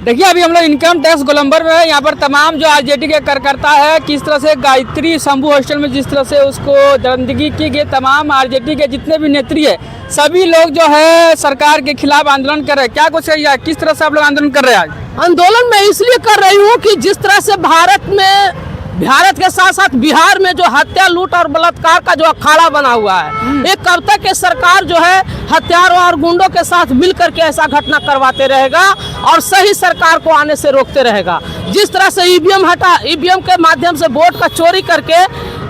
देखिए अभी हम लोग इनकम टैक्स गोलंबर में है। यहाँ पर तमाम जो आरजेडी के कार्यकर्ता है, किस तरह से गायत्री शंभू हॉस्टल में जिस तरह से उसको दरिंदगी की गई, तमाम आरजेडी के जितने भी नेत्री है सभी लोग जो है सरकार के खिलाफ आंदोलन कर रहे हैं। क्या कुछ है, किस तरह से आप लोग आंदोलन कर रहे हैं? आज आंदोलन मैं इसलिए कर रही हूँ कि जिस तरह से भारत के साथ साथ बिहार में जो हत्या, लूट और बलात्कार का जो अखाड़ा बना हुआ है, एक कब तक के सरकार जो है हत्यारों और गुंडों के साथ मिल करके ऐसा घटना करवाते रहेगा और सही सरकार को आने से रोकते रहेगा। जिस तरह से ईवीएम के माध्यम से वोट का चोरी करके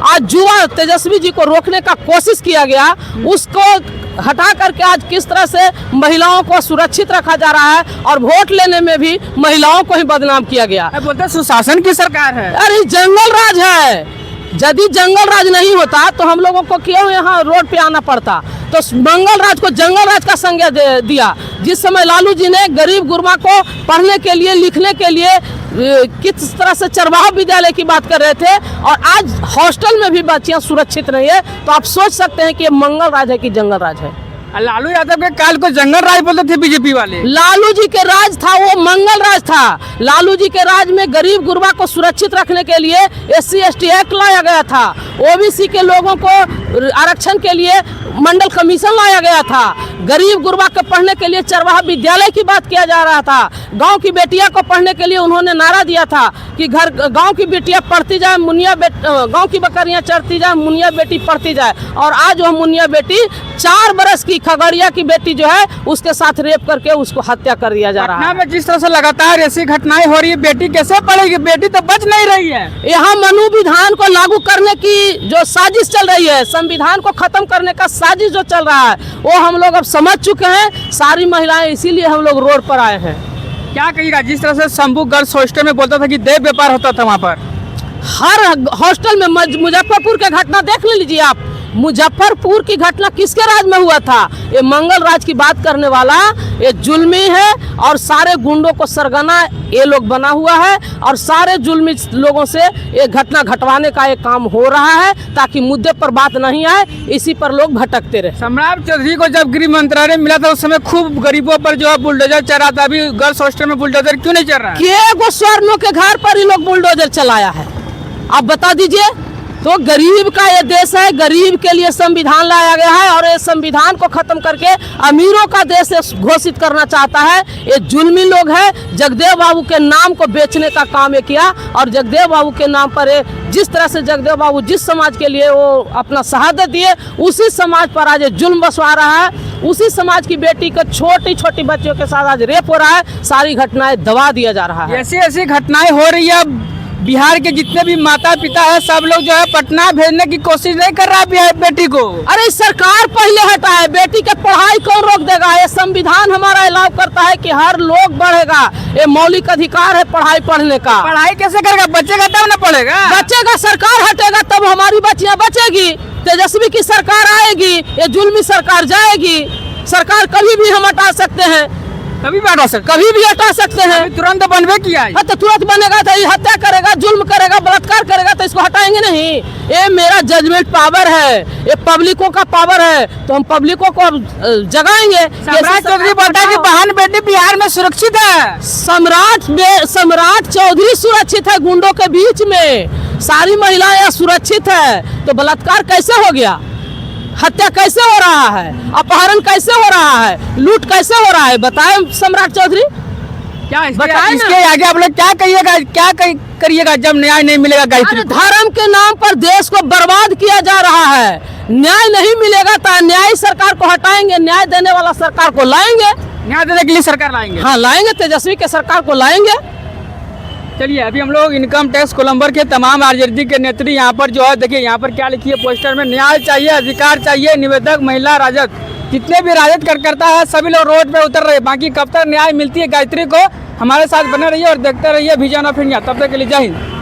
आज जुआ तेजस्वी जी को रोकने का कोशिश किया गया, उसको हटा करके आज किस तरह से महिलाओं को सुरक्षित रखा जा रहा है और वोट लेने में भी महिलाओं को ही बदनाम किया गया। बोलते सुशासन की सरकार है। अरे जंगल राज है, यदि जंगल राज नहीं होता तो हम लोगों को क्यों यहाँ रोड पे आना पड़ता। तो मंगल राज को जंगल राज का संज्ञा दिया। जिस समय लालू जी ने गरीब गुरबा को पढ़ने के लिए, लिखने के लिए किस तरह से चरवाहा विद्यालय की बात कर रहे थे और आज हॉस्टल में भी बच्चियां सुरक्षित नहीं है, तो आप सोच सकते हैं कि ये मंगल राज है कि जंगल राज है। लालू यादव के काल को जंगल राज बोलते थे बीजेपी वाले। लालू जी के राज था वो मंगल राज था। लालू जी के राज में गरीब गुरबा को सुरक्षित रखने के लिए SC/ST एक्ट लाया गया था। OBC के लोगों को आरक्षण के लिए मंडल कमीशन लाया गया था। गरीब गुरबा के पढ़ने के लिए चरवाहा विद्यालय की बात किया जा रहा था। गांव की बेटिया को पढ़ने के लिए उन्होंने नारा दिया था कि गांव की बेटियां पढ़ती जाए, गांव की बकरियां चढ़ती जाए, मुनिया बेटी पढ़ती जाए। और आज वह मुनिया बेटी 4 बरस की खगड़िया की बेटी जो है उसके साथ रेप करके उसको हत्या कर दिया जा रहा है। जिस तरह से लगातार ऐसी घटनाएं हो रही है, बेटी कैसे पढ़ेगी? बेटी तो बच नहीं रही है। यहाँ मनु विधान को लागू करने की जो साजिश चल रही है, संविधान को खत्म करने का साजिश जो चल रहा है, वो हम लोग अब समझ चुके हैं। सारी महिलाएं इसीलिए हम लोग रोड पर आए हैं। क्या कहिएगा, जिस तरह से शंभू गर्ल्स हॉस्टल में बोलता था कि देह व्यापार होता था वहाँ पर, हर हॉस्टल में मुजफ्फरपुर के घटना देख लीजिए आप। मुजफ्फरपुर की घटना किसके राज में हुआ था? ये मंगल राज की बात करने वाला ये जुल्मी है और सारे गुंडों को सरगना ये लोग बना हुआ है और सारे जुल्मी लोगों से ये घटना घटवाने का ये काम हो रहा है ताकि मुद्दे पर बात नहीं आए, इसी पर लोग भटकते रहे। सम्राट चौधरी को जब गृह मंत्रालय मिला था उस समय खूब गरीबों पर जो है बुलडोजर चल रहा था। अभी गर्ल्स हॉस्टल में बुलडोजर क्यों नहीं चल रहा है? वो स्वर्णों के घर पर ही लोग बुलडोजर चलाया है, आप बता दीजिए। तो गरीब का ये देश है, गरीब के लिए संविधान लाया गया है और ये संविधान को खत्म करके अमीरों का देश घोषित करना चाहता है। ये जुल्मी लोग हैं। जगदेव बाबू के नाम को बेचने का काम ये किया और जगदेव बाबू के नाम पर जिस तरह से जगदेव बाबू जिस समाज के लिए वो अपना शहादत दिए, उसी समाज पर आज जुल्म बसवा रहा है। उसी समाज की बेटी को छोटी छोटी बच्चियों के साथ आज रेप हो रहा है। सारी घटनाएं दबा दिया जा रहा है। ऐसी ऐसी घटनाएं हो रही है। बिहार के जितने भी माता पिता है सब लोग जो है पटना भेजने की कोशिश नहीं कर रहा है बेटी को। अरे सरकार पहले हटा है, बेटी के पढ़ाई कौन रोक देगा? ये संविधान हमारा अलाउ करता है कि हर लोग बढ़ेगा, ये मौलिक अधिकार है पढ़ाई पढ़ने का। पढ़ाई कैसे करेगा? बच्चेगा तब ना पढ़ेगा। बच्चेगा, सरकार हटेगा तब हमारी बच्चियां बचेगी। तेजस्वी की सरकार आएगी, ये जुल्मी सरकार जाएगी। सरकार कभी भी हम हटा सकते हैं, कभी भी हटा सकते हैं। तुरंत बनवे किया है तो तुरंत बनेगा तो ये हत्या करेगा, जुल्म करेगा, बलात्कार करेगा तो इसको हटाएंगे नहीं। ये मेरा जजमेंट पावर है, ये पब्लिकों का पावर है, तो हम पब्लिकों को जगाएंगे। सम्राट चौधरी बोलता है कि बहन बेटी बिहार में सुरक्षित है। सम्राट चौधरी सुरक्षित है गुंडों के बीच में, सारी महिलाएं सुरक्षित है। तो बलात्कार कैसे हो गया? हत्या कैसे हो रहा है? अपहरण कैसे हो रहा है? लूट कैसे हो रहा है? बताएं सम्राट चौधरी, क्या इसके आगे आप लोग क्या करिएगा जब न्याय नहीं मिलेगा? गायत्री धर्म के नाम पर देश को बर्बाद किया जा रहा है। न्याय नहीं मिलेगा तो न्याय सरकार को हटाएंगे, न्याय देने वाला सरकार को लाएंगे। न्याय देने के लिए सरकार लाएंगे? हाँ लाएंगे, तेजस्वी के सरकार को लाएंगे। चलिए अभी हम लोग इनकम टैक्स गोलंबर के तमाम आरजेडी के नेत्री यहाँ पर जो है, देखिए यहाँ पर क्या लिखी है पोस्टर में, न्याय चाहिए, अधिकार चाहिए, निवेदक, महिला, राजद, जितने भी राजद कार्यकर्ता है सभी लोग रोड पे उतर रहे। बाकी कब तक न्याय मिलती है गायत्री को, हमारे साथ बने रहिए और देखते रहिए विजन ऑफ इंडिया। तब तक के लिए जय हिंद।